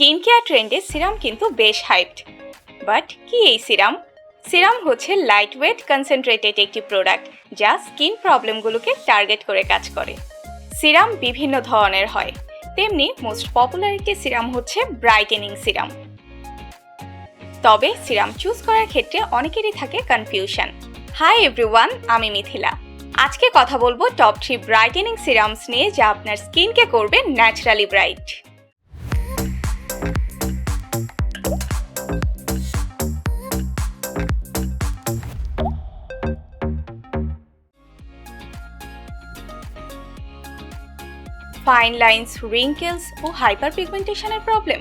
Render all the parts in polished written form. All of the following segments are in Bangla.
স্কিন কেয়ার ট্রেন্ডে সিরাম কিন্তু বেশ হাইপড। বাট কি এই সিরাম? সিরাম হচ্ছে লাইট ওয়েট কনসেন্ট্রেটেড একটি প্রোডাক্ট যা স্কিন প্রবলেমগুলোকে টার্গেট করে কাজ করে। সিরাম বিভিন্ন ধরনের হয়, তেমনি মোস্ট পপুলার একটি সিরাম হচ্ছে ব্রাইটেনিং সিরাম। তবে সিরাম চুজ করার ক্ষেত্রে অনেকেরই থাকে কনফিউশন। হাই এভরিওয়ান, আমি মিথিলা। আজকে কথা বলবো টপ 3 ব্রাইটেনিং সিরামস নিয়ে যা আপনার স্কিনকে করবে naturally bright. Fine lines, wrinkles ও হাইপার পিগমেন্টেশনের problem?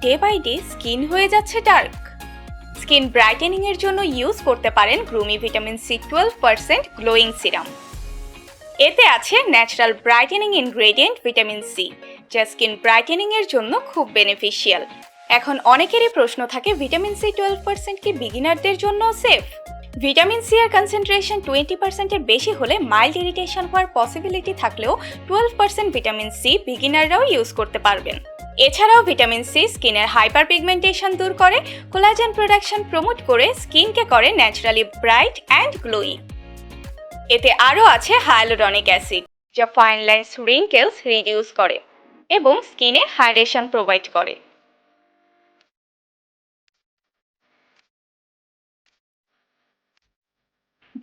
Day by day skin হয়ে যাচ্ছে ডার্ক? স্কিন ব্রাইটেনিং এর জন্য ইউজ করতে পারেন গ্লুমি ভিটামিন সি 12% গ্লোয়িং সিরাম। এতে আছে natural brightening ingredient vitamin C, যা স্কিন ব্রাইটেনিং এর জন্য খুব বেনিফিশিয়াল। এখন অনেকেরই প্রশ্ন থাকে, ভিটামিন সি 12% কি বিগিনারদের জন্য সেফ? ভিটামিন সি এর কনসেন্ট্রেশন 20% এর বেশি হলে মাইল্ড ইরিটেশন হওয়ার পসিবিলিটি থাকলেও 12% ভিটামিন সি বিগিনাররাও ইউজ করতে পারবেন। এছাড়াও ভিটামিন সি স্কিনের হাইপার পিগমেন্টেশন দূর করে, কোলাজেন প্রোডাকশন প্রমোট করে স্কিনকে করে ন্যাচারালি ব্রাইট অ্যান্ড গ্লোয়ি। এতে আরও আছে হায়ালুরনিক অ্যাসিড, যা ফাইন লাইন্স, রিঙ্কেলস রিডিউস করে এবং স্কিনে হাইড্রেশন প্রোভাইড করে।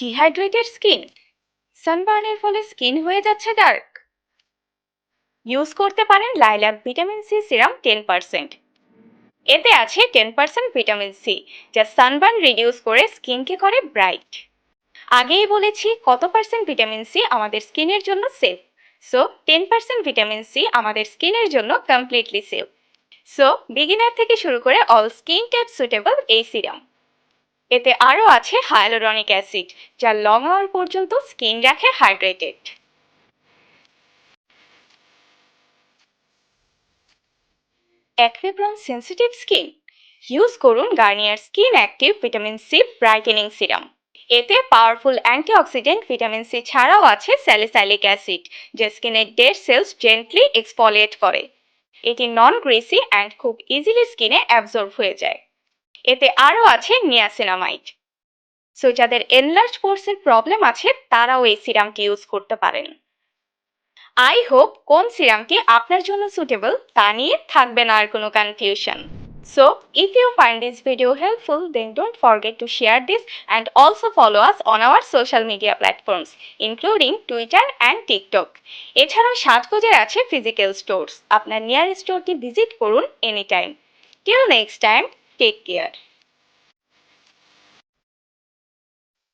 ডিহাইড্রেটেড স্কিন, সানবার্নের ফলে স্কিন হয়ে যাচ্ছে ডার্ক? ইউজ করতে পারেন লাইলাক ভিটামিন সি সিরাম 10%। এতে আছে 10% ভিটামিন সি, যা সানবার্ন রিডিউস করে স্কিনকে করে ব্রাইট। আগেই বলেছি কত পার্সেন্ট ভিটামিন সি আমাদের স্কিনের জন্য সেফ। সো 10% ভিটামিন সি আমাদের স্কিনের জন্য কমপ্লিটলি সেফ। সো বিগিনার থেকে শুরু করে অল স্কিন টাইপ সুটেবল এই সিরাম। এতে আরও আছে হায়ালুরনিক অ্যাসিড, যা লং আওয়ার পর্যন্ত স্কিন রাখে hydrated. Acne prone sensitive skin? Use করুন Garnier skin active vitamin C brightening serum. এতে পাওয়ারফুল অ্যান্টিঅক্সিডেন্ট ভিটামিন সি ছাড়াও আছে স্যালিসাইলিক অ্যাসিড, যা স্কিনের ডেড সেলস জেন্টলি এক্সফলিয়েট করে। এটি নন গ্রেসি অ্যান্ড খুব ইজিলি স্কিনে অ্যাবজর্ব হয়ে যায়। এতে আরও আছে নিয়াসিনামাইড। সো যাদের এনলার্জ পোরসের প্রবলেম আছে তারাও এই সিরামটি ইউজ করতে পারেন। আই হোপ কোন সিরামটি আপনার জন্য সুটেবল তা নিয়ে থাকবে না আর কোনো confusion. So, if you find this video helpful, then don't forget to share this and also follow us on our social media platforms, including Twitter and TikTok. এছাড়াও সাজগোজের আছে ফিজিক্যাল স্টোরস। আপনার নিয়ার স্টোরটি ভিজিট করুন any time. Till next time, take care.